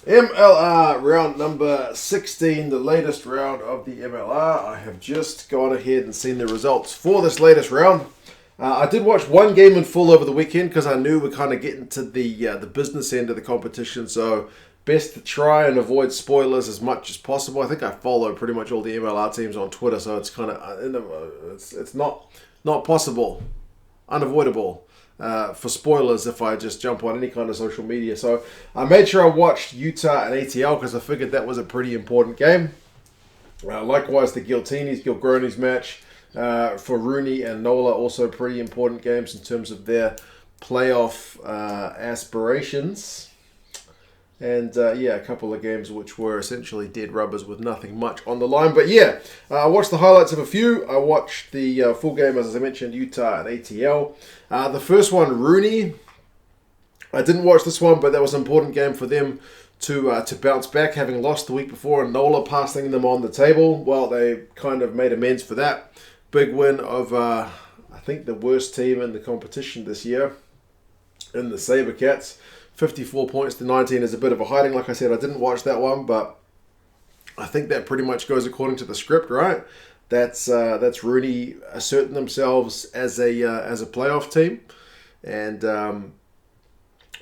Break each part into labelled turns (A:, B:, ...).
A: MLR round number 16, the latest round of the MLR. I have just gone ahead and seen the results for this latest round. I did watch one game in full over the weekend because I knew we're kind of getting to the business end of the competition, so best to try and avoid spoilers as much as possible. I think I follow pretty much all the MLR teams on Twitter, so it's kind of it's not possible, unavoidable. For spoilers if I just jump on any kind of social media. So I made sure I watched Utah and ATL because I figured that was a pretty important game. Likewise, the Giltinis, Gilgronis match for RUNY and NOLA, also pretty important games in terms of their playoff aspirations. And a couple of games which were essentially dead rubbers with nothing much on the line. But I watched the highlights of a few. I watched the full game, as I mentioned, Utah and ATL. The first one, RUNY. I didn't watch this one, but that was an important game for them to bounce back, having lost the week before and NOLA passing them on the table. Well, they kind of made amends for that. Big win of, I think, the worst team in the competition this year in the Sabercats. 54 points to 19 is a bit of a hiding. Like I said, I didn't watch that one, but I think that pretty much goes according to the script, right? That's RUNY asserting themselves as a playoff team and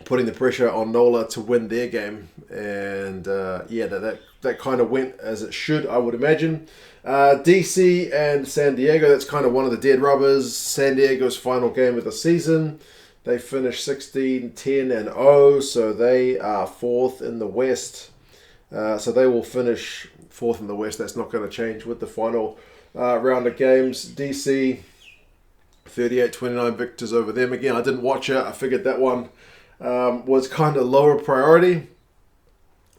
A: putting the pressure on NOLA to win their game. And that kind of went as it should, I would imagine. DC and San Diego, that's kind of one of the dead rubbers. San Diego's final game of the season. They finished 16-10-0, so they are fourth in the West. So they will finish fourth in the West. That's not going to change with the final round of games. DC, 38-29 victors over them. Again, I didn't watch it. I figured that one was kind of lower priority.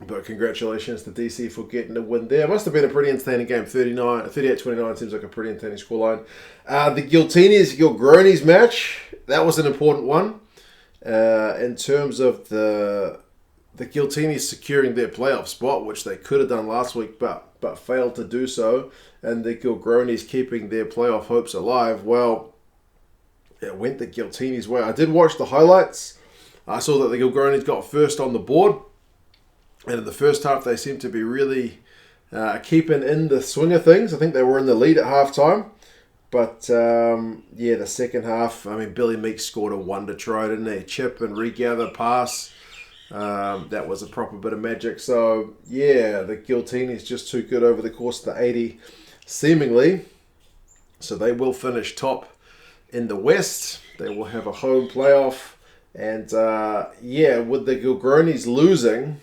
A: But congratulations to DC for getting a win there. Must have been a pretty entertaining game. 38-29 seems like a pretty entertaining scoreline. The Giltinis, Gilgronis match, that was an important one in terms of the Giltinis securing their playoff spot, which they could have done last week, but failed to do so, and the Gilgronis keeping their playoff hopes alive. Well, it went the Giltinis' way. I did watch the highlights. I saw that the Gilgronis got first on the board. And in the first half, they seemed to be really keeping in the swing of things. I think they were in the lead at halftime. But, the second half, I mean, Billy Meeks scored a wonder try, didn't he? Chip and regather pass. That was a proper bit of magic. So, the Giltinis just too good over the course of the 80, seemingly. So they will finish top in the West. They will have a home playoff. And, with the Gilgronis losing,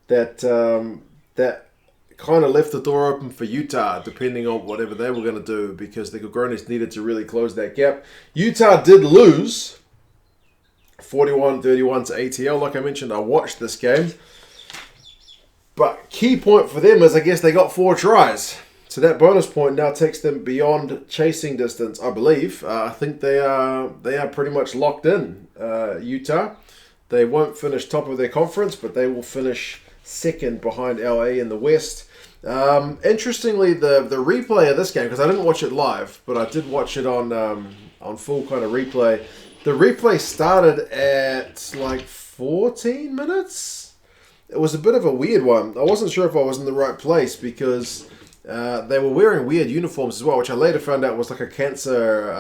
A: that kind of left the door open for Utah, depending on whatever they were going to do, because the Gilgronis needed to really close that gap. Utah did lose 41-31 to ATL. Like I mentioned, I watched this game. But key point for them is, I guess, they got 4 tries. So that bonus point now takes them beyond chasing distance, I believe. I think they are pretty much locked in, Utah. They won't finish top of their conference, but they will finish second behind LA in the West. Interestingly, the replay of this game, because I didn't watch it live, but I did watch it on full kind of replay. The replay started at like 14 minutes. It was a bit of a weird one. I wasn't sure if I was in the right place because they were wearing weird uniforms as well, which I later found out was like a cancer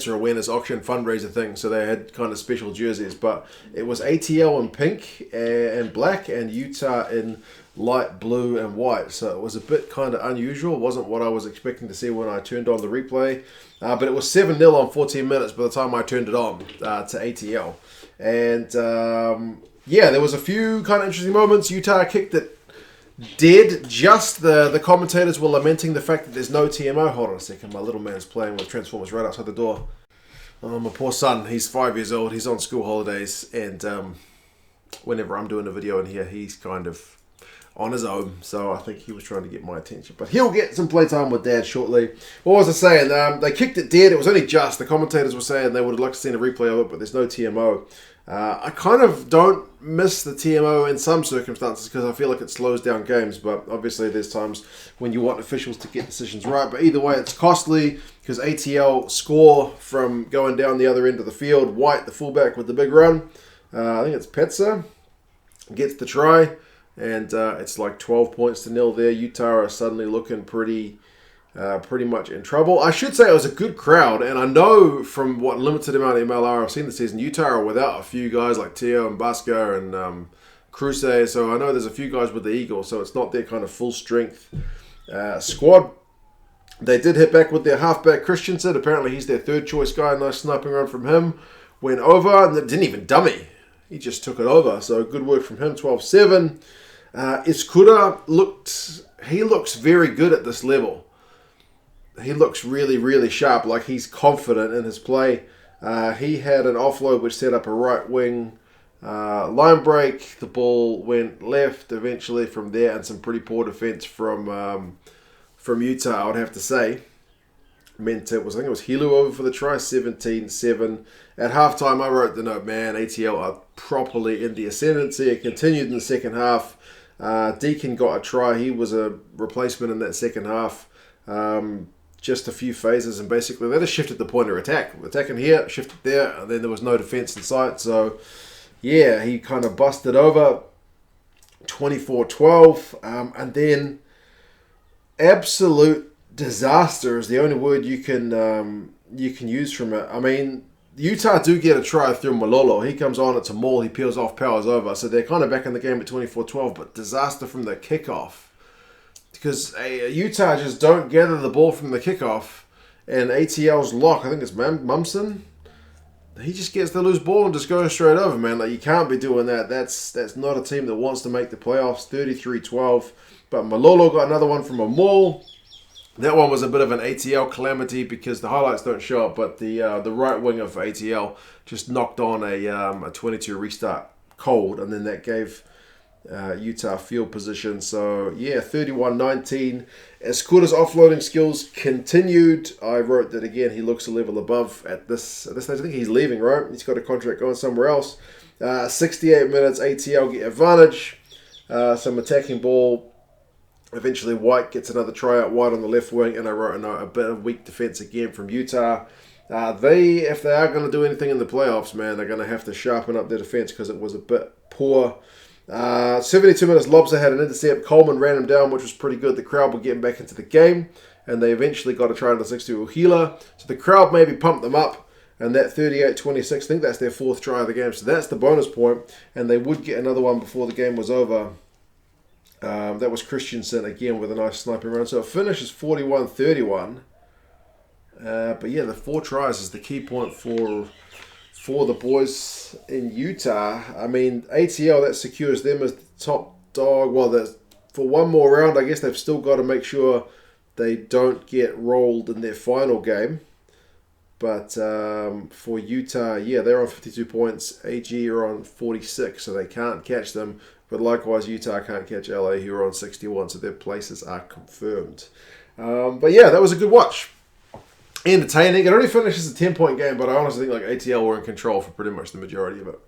A: awareness auction fundraiser thing, so they had kind of special jerseys, but it was ATL in pink and black and Utah in light blue and white, so it was a bit kind of unusual. It wasn't what I was expecting to see when I turned on the replay, but it was 7-0 on 14 minutes by the time I turned it on to ATL. And there was a few kind of interesting moments. Utah kicked it dead. Just the commentators were lamenting the fact that there's no TMO. Hold on a second, my little man's playing with Transformers right outside the door. Oh, my poor son, he's 5 years old, he's on school holidays, and whenever I'm doing a video in here, he's kind of on his own, so I think he was trying to get my attention. But he'll get some playtime with Dad shortly. What was I saying? They kicked it dead. It was only just. The commentators were saying they would have liked to see a replay of it, but there's no TMO. I kind of don't miss the TMO in some circumstances because I feel like it slows down games, but obviously there's times when you want officials to get decisions right. But either way, it's costly because ATL score from going down the other end of the field. White, the fullback with the big run. I think it's Petsa. gets the try, and it's like 12 points to nil there. Utah are suddenly looking pretty much in trouble. I should say it was a good crowd, and I know from what limited amount of MLR I've seen this season, Utah are without a few guys like Teo and Basca and Crusade, so I know there's a few guys with the Eagles, so it's not their kind of full strength squad. They did hit back with their halfback Christensen. Apparently he's their third choice guy. Nice sniping run from him. Went over and didn't even dummy. He just took it over. So good work from him. 12-7. Escuda looks very good at this level. He looks really, really sharp. Like he's confident in his play. He had an offload which set up a right wing line break. The ball went left eventually from there, and some pretty poor defense from Utah, I would have to say. I think it was Hilo over for the try, 17-7. At halftime, I wrote the note, man, ATL are properly in the ascendancy. It continued in the second half. Deacon got a try. He was a replacement in that second half. Just a few phases, and basically they just shifted the point of attack. Attacking here, shifted there, and then there was no defense in sight. So, yeah, he kind of busted over 24-12. And then absolute disaster is the only word you can use from it. I mean, Utah do get a try through Malolo. He comes on, it's a maul, he peels off, powers over. So they're kind of back in the game at 24-12, but disaster from the kickoff. Because Utah just don't gather the ball from the kickoff, and ATL's lock, I think it's Mumson, he just gets the loose ball and just goes straight over, man. Like, you can't be doing that. That's not a team that wants to make the playoffs. 33-12. But Malolo got another one from a maul. That one was a bit of an ATL calamity because the highlights don't show up, but the right winger for ATL just knocked on a 22 restart cold, and then that gave Utah field position. So, yeah, 31-19. Escuda's offloading skills continued. I wrote that again. He looks a level above at this stage. I think he's leaving, right? He's got a contract going somewhere else. 68 minutes, ATL get advantage. Some attacking ball. Eventually, White gets another try out wide on the left wing, and I wrote a bit of weak defense again from Utah. If they are going to do anything in the playoffs, man, they're going to have to sharpen up their defense because it was a bit poor. 72 minutes, Lobster had an intercept. Coleman ran him down, which was pretty good. The crowd were getting back into the game, and they eventually got a try on the 6-2 Uhila. So the crowd maybe pumped them up, and that 38-26, I think that's their fourth try of the game. So that's the bonus point, and they would get another one before the game was over. That was Christensen again with a nice sniping run. So it finishes 41-31. But yeah, the 4 tries is the key point for the boys in Utah. I mean, ATL, that secures them as the top dog. Well, for one more round, I guess they've still got to make sure they don't get rolled in their final game. But for Utah, yeah, they're on 52 points. AG are on 46, so they can't catch them. But likewise, Utah can't catch LA, who are on 61, so their places are confirmed. But yeah, that was a good watch. Entertaining. It only finishes a 10-point game, but I honestly think like ATL were in control for pretty much the majority of it.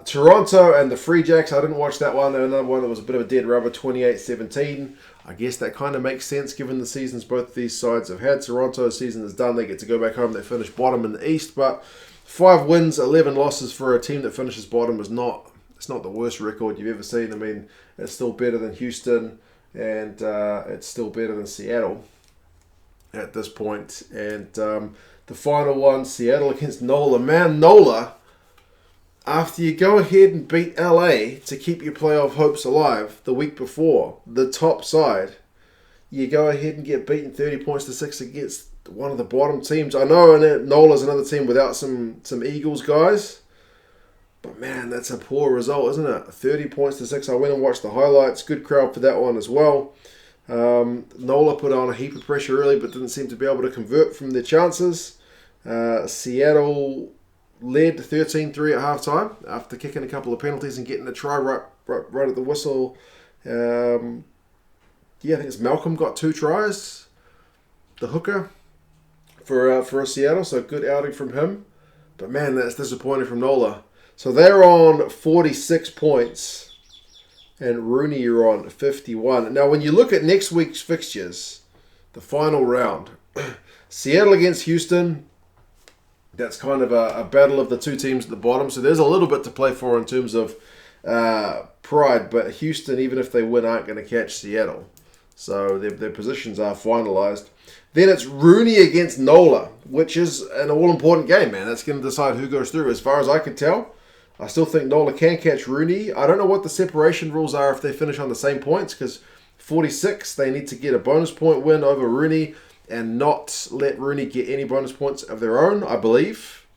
A: Toronto and the Free Jacks, I didn't watch that one. Another one that was a bit of a dead rubber, 28-17. I guess that kind of makes sense given the seasons both these sides have had. Toronto's season is done. They get to go back home. They finish bottom in the East, but 5 wins, 11 losses for a team that finishes bottom is not... It's not the worst record you've ever seen. I mean, it's still better than Houston, and it's still better than Seattle at this point. And the final one, Seattle against NOLA. Man, NOLA, after you go ahead and beat LA to keep your playoff hopes alive the week before, the top side, you go ahead and get beaten 30-6 against one of the bottom teams. I know NOLA's another team without some Eagles guys. But man, that's a poor result, isn't it? 30-6. I went and watched the highlights. Good crowd for that one as well. NOLA put on a heap of pressure early, but didn't seem to be able to convert from their chances. Seattle led 13-3 at halftime after kicking a couple of penalties and getting a try right at the whistle. I think it's Malcolm got 2 tries. The hooker for Seattle, so good outing from him. But man, that's disappointing from NOLA. So they're on 46 points, and RUNY are on 51. Now, when you look at next week's fixtures, the final round, Seattle against Houston, that's kind of a battle of the two teams at the bottom. So there's a little bit to play for in terms of pride, but Houston, even if they win, aren't going to catch Seattle. So their positions are finalised. Then it's RUNY against NOLA, which is an all-important game, man. That's going to decide who goes through. As far as I can tell, I still think NOLA can catch RUNY. I don't know what the separation rules are if they finish on the same points, because 46, they need to get a bonus point win over RUNY and not let RUNY get any bonus points of their own, I believe.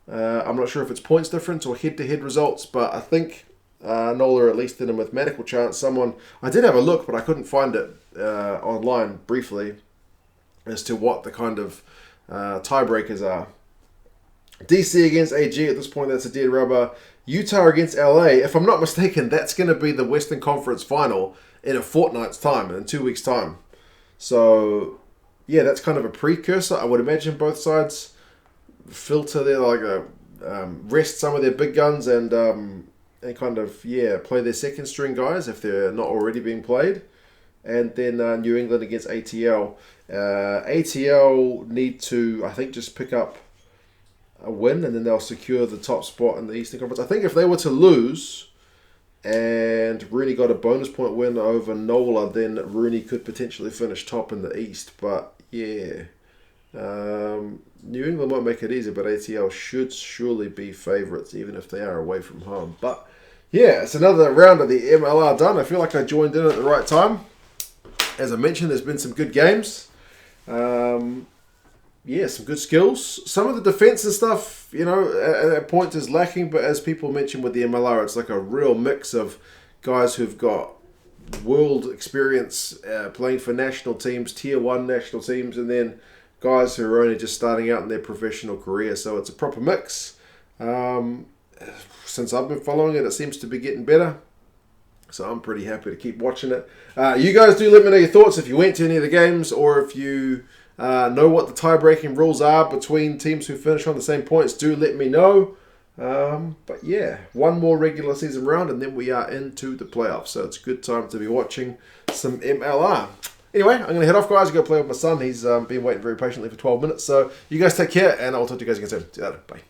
A: I'm not sure if it's points difference or head-to-head results, but I think NOLA are at least in a mathematical chance. I did have a look, but I couldn't find it online briefly as to what the kind of tiebreakers are. DC against AG, at this point that's a dead rubber. Utah against LA, if I'm not mistaken, that's going to be the Western Conference final in a fortnight's time, in 2 weeks' time. So, yeah, that's kind of a precursor. I would imagine both sides filter their, rest some of their big guns and kind of, play their second string guys if they're not already being played. And then New England against ATL. ATL need to, I think, just pick up a win and then they'll secure the top spot in the Eastern Conference. I think if they were to lose and RUNY got a bonus point win over NOLA, then RUNY could potentially finish top in the East. But yeah, New England won't make it easy, but ATL should surely be favourites even if they are away from home. But yeah, it's another round of the MLR done. I feel like I joined in at the right time. As I mentioned, there's been some good games. Some good skills. Some of the defense and stuff, at points is lacking, but as people mentioned with the MLR, it's like a real mix of guys who've got world experience playing for national teams, tier 1 national teams, and then guys who are only just starting out in their professional career. So it's a proper mix. Since I've been following it, it seems to be getting better. So I'm pretty happy to keep watching it. You guys do let me know your thoughts if you went to any of the games or if you know what the tie-breaking rules are between teams who finish on the same points. Do let me know. But yeah, one more regular season round and then we are into the playoffs. So it's a good time to be watching some MLR. Anyway, I'm going to head off, guys. I've got to play with my son. He's been waiting very patiently for 12 minutes. So you guys take care and I'll talk to you guys again soon. See you later. Bye.